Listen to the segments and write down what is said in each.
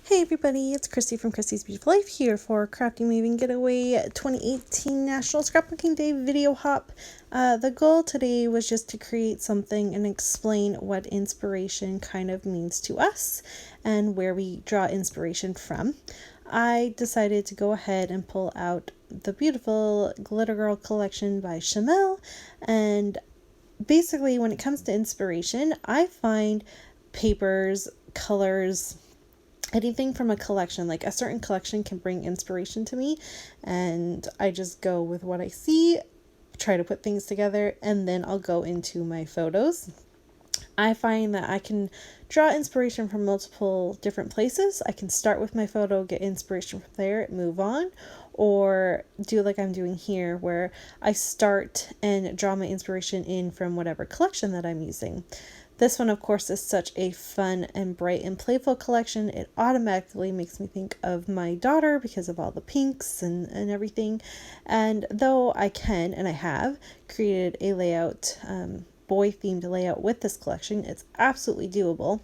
Hey everybody, it's Christy from Christy's Beautiful Life here for Crafting Maven Getaway 2018 National Scrapbooking Day video hop. The goal today was just to create something and explain what inspiration kind of means to us and where we draw inspiration from. I decided to go ahead and pull out the beautiful Glitter Girl collection by Chamel, and basically when it comes to inspiration, I find papers, colors, anything from a collection, like a certain collection can bring inspiration to me, and I just go with what I see, try to put things together, and then I'll go into my photos. I find that I can draw inspiration from multiple different places. I can start with my photo, get inspiration from there, move on, or do like I'm doing here where I start and draw my inspiration in from whatever collection that I'm using. This one, of course, is such a fun and bright and playful collection. It automatically makes me think of my daughter because of all the pinks and everything. And though I can, and I have, created a layout, boy-themed layout with this collection, it's absolutely doable.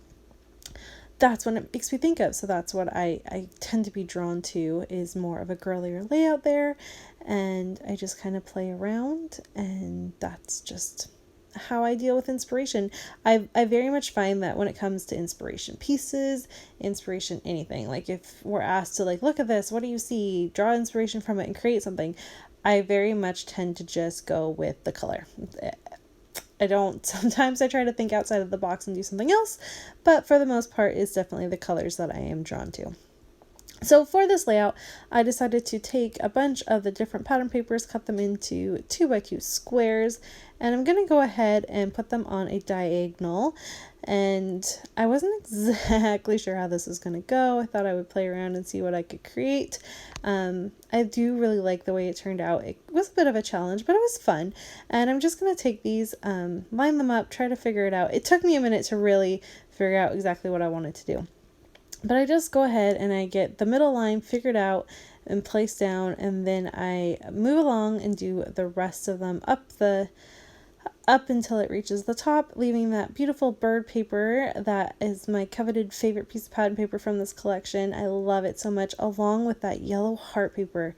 That's what it makes me think of. So that's what I tend to be drawn to, is more of a girlier layout there. And I just kind of play around, and that's just how I deal with inspiration. I very much find that when it comes to inspiration pieces, inspiration anything, like if we're asked to like, look at this, what do you see, draw inspiration from it and create something, I very much tend to just go with the color. Sometimes I try to think outside of the box and do something else, but for the most part it's definitely the colors that I am drawn to. So for this layout, I decided to take a bunch of the different pattern papers, cut them into 2x2 squares, and I'm going to go ahead and put them on a diagonal. And I wasn't exactly sure how this was going to go. I thought I would play around and see what I could create. I do really like the way it turned out. It was a bit of a challenge, but it was fun. And I'm just going to take these, line them up, try to figure it out. It took me a minute to really figure out exactly what I wanted to do. But I just go ahead and I get the middle line figured out and placed down, and then I move along and do the rest of them up until it reaches the top, leaving that beautiful bird paper that is my coveted favorite piece of pattern paper from this collection. I love it so much, along with that yellow heart paper.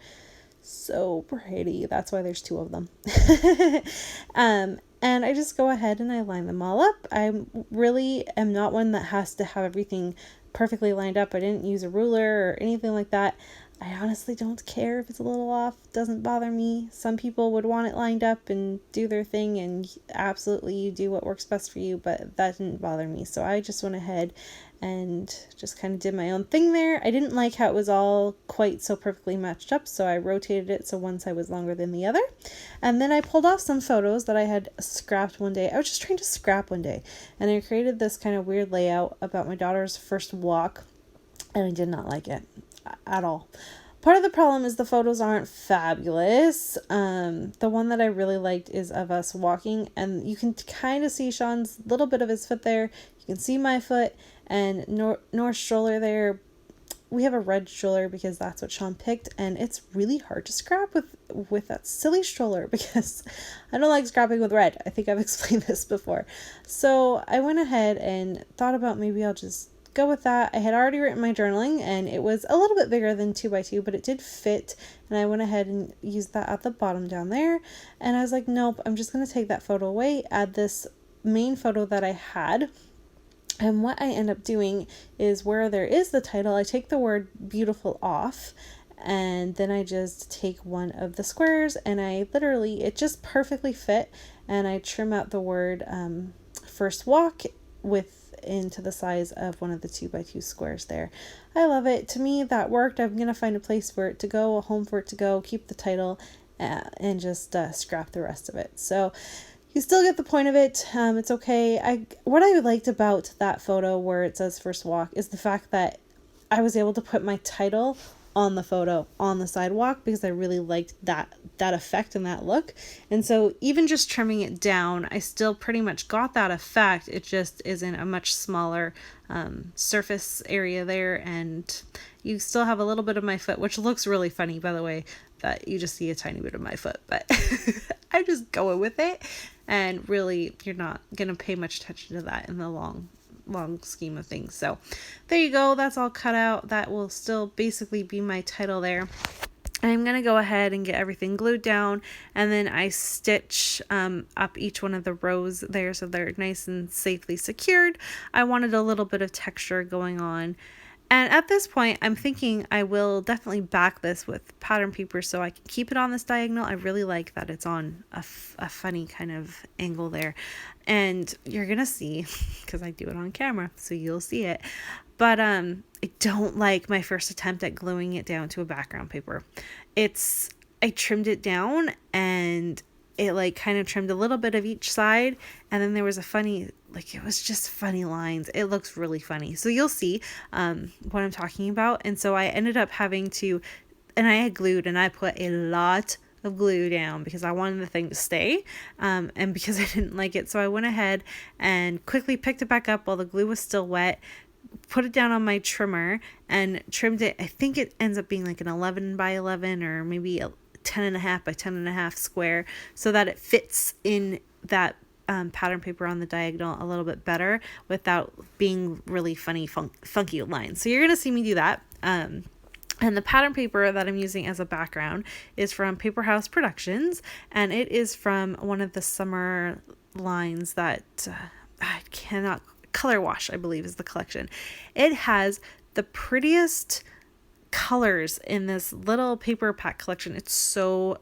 So pretty. That's why there's two of them. And I just go ahead and I line them all up. I really am not one that has to have everything perfectly lined up. I didn't use a ruler or anything like that. I honestly don't care if it's a little off. It doesn't bother me. Some people would want it lined up and do their thing, and absolutely you do what works best for you, but that didn't bother me. So I just went ahead and just kind of did my own thing there. I didn't like how it was all quite so perfectly matched up, so I rotated it so one side was longer than the other. And then I pulled off some photos that I had scrapped one day. I was just trying to scrap one day, and I created this kind of weird layout about my daughter's first walk, and I did not like it at all. Part of the problem is the photos aren't fabulous. The one that I really liked is of us walking, and you can kind of see Sean's little bit of his foot there. You can see my foot and North's stroller there. We have a red stroller because that's what Sean picked, and it's really hard to scrap with that silly stroller because I don't like scrapping with red. I think I've explained this before. So I went ahead and thought about maybe I'll just go with that. I had already written my journaling, and it was a little bit bigger than 2x2, but it did fit, and I went ahead and used that at the bottom down there. And I was like, nope, I'm just going to take that photo away, add this main photo that I had. And what I end up doing is where there is the title, I take the word beautiful off, and then I just take one of the squares, and it just perfectly fit, and I trim out the word first walk into the size of one of the 2x2 squares there. I love it. To me, that worked. I'm going to find a place for it to go, a home for it to go, keep the title, and just scrap the rest of it. So you still get the point of it. It's okay. What I liked about that photo where it says first walk is the fact that I was able to put my title on the photo on the sidewalk because I really liked that effect and that look. And so even just trimming it down, I still pretty much got that effect. It just is in a much smaller surface area there, and you still have a little bit of my foot, which looks really funny, by the way, that you just see a tiny bit of my foot, but I'm just going with it. And really, you're not going to pay much attention to that in the long long scheme of things. So there you go. That's all cut out. That will still basically be my title there. I'm going to go ahead and get everything glued down, and then I stitch up each one of the rows there so they're nice and safely secured. I wanted a little bit of texture going on. And at this point, I'm thinking I will definitely back this with pattern paper so I can keep it on this diagonal. I really like that it's on a funny kind of angle there. And you're going to see, because I do it on camera, so you'll see it. But I don't like my first attempt at gluing it down to a background paper. I trimmed it down and it like kind of trimmed a little bit of each side, and then there was a funny, like, it was just funny lines. It looks really funny. So you'll see what I'm talking about. And so I ended up having to, and I had glued, and I put a lot of glue down because I wanted the thing to stay, and because I didn't like it. So I went ahead and quickly picked it back up while the glue was still wet, put it down on my trimmer and trimmed it. I think it ends up being like an 11 by 11 or maybe a 10.5 by 10.5 square, so that it fits in that pattern paper on the diagonal a little bit better without being really funny, funky lines. So you're going to see me do that. And the pattern paper that I'm using as a background is from Paper House Productions, and it is from one of the summer lines that I cannot, Color Wash, I believe, is the collection. It has the prettiest colors in this little paper pack collection. It's so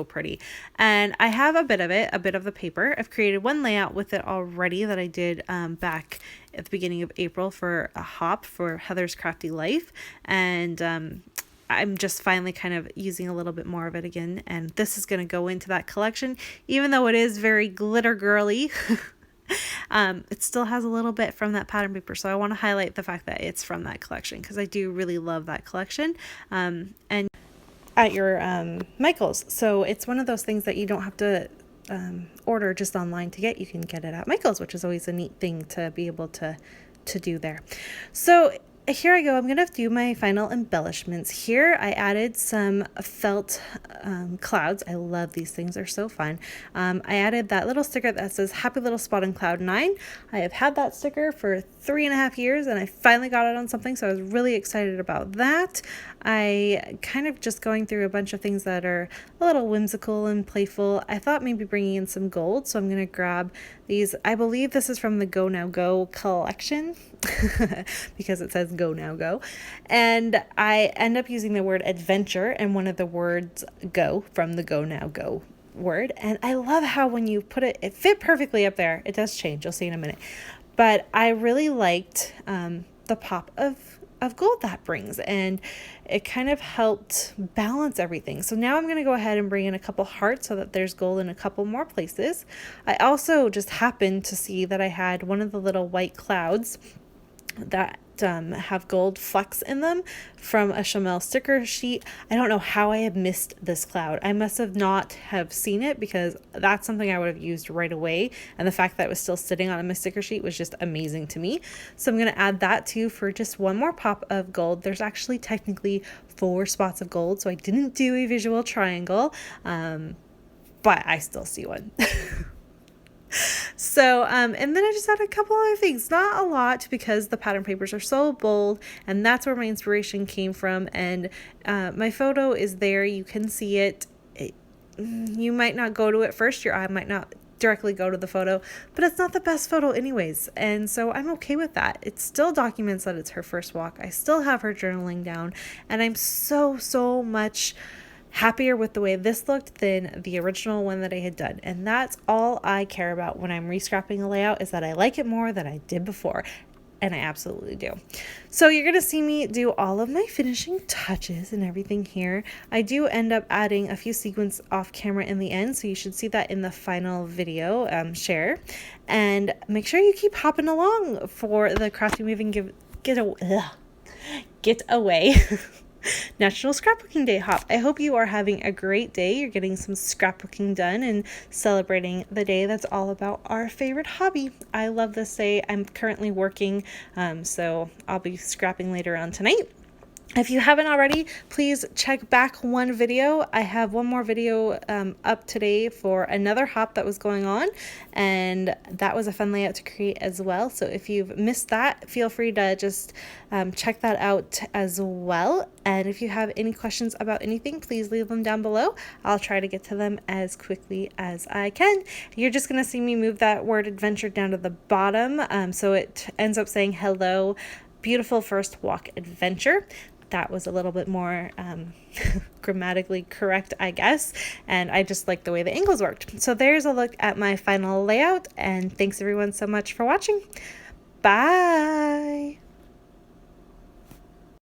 pretty, and I have a bit of the paper. I've created one layout with it already that I did back at the beginning of April for a hop for Heather's Crafty Life, and I'm just finally kind of using a little bit more of it again, and this is going to go into that collection, even though it is very glitter girly. It still has a little bit from that pattern paper, so I want to highlight the fact that it's from that collection because I do really love that collection. And at your Michaels, so it's one of those things that you don't have to order just online to get. You can get it at Michaels, which is always a neat thing to be able to do there. So here I go. I'm going to do my final embellishments. Here I added some felt clouds. I love these things. They're so fun. I added that little sticker that says Happy Little Spot on Cloud 9. I have had that sticker for 3.5 years, and I finally got it on something, so I was really excited about that. I kind of just going through a bunch of things that are a little whimsical and playful. I thought maybe bringing in some gold, so I'm going to grab these. I believe this is from the Go Now Go collection because it says Go Now Go, and I end up using the word adventure and one of the words go from the Go Now Go word, and I love how when you put it fit perfectly up there. It does change, you'll see in a minute, but I really liked the pop of gold that brings, and it kind of helped balance everything. So now I'm going to go ahead and bring in a couple hearts so that there's gold in a couple more places. I also just happened to see that I had one of the little white clouds that have gold flecks in them from a Chamel sticker sheet. I don't know how I have missed this cloud. I must have not have seen it because that's something I would have used right away, and the fact that it was still sitting on my sticker sheet was just amazing to me. So I'm going to add that too for just one more pop of gold. There's actually technically 4 spots of gold, so I didn't do a visual triangle, but I still see one. So, and then I just had a couple other things, not a lot because the pattern papers are so bold, and that's where my inspiration came from. And my photo is there. You can see it. You might not go to it first. Your eye might not directly go to the photo, but it's not the best photo anyways. And so I'm okay with that. It still documents that it's her first walk. I still have her journaling down, and I'm so much happier with the way this looked than the original one that I had done. And that's all I care about when I'm rescrapping a layout, is that I like it more than I did before. And I absolutely do. So you're going to see me do all of my finishing touches and everything here. I do end up adding a few sequins off camera in the end, so you should see that in the final video share. And make sure you keep hopping along for the Crafty Moving Get Away National Scrapbooking Day hop. I hope you are having a great day. You're getting some scrapbooking done and celebrating the day that's all about our favorite hobby. I love this day. I'm currently working, so I'll be scrapping later on tonight. If you haven't already, please check back one video. I have one more video up today for another hop that was going on, and that was a fun layout to create as well. So if you've missed that, feel free to just check that out as well. And if you have any questions about anything, please leave them down below. I'll try to get to them as quickly as I can. You're just going to see me move that word adventure down to the bottom, so it ends up saying hello, beautiful first walk adventure. That was a little bit more grammatically correct, I guess, and I just like the way the angles worked. So there's a look at my final layout, and thanks everyone so much for watching. Bye!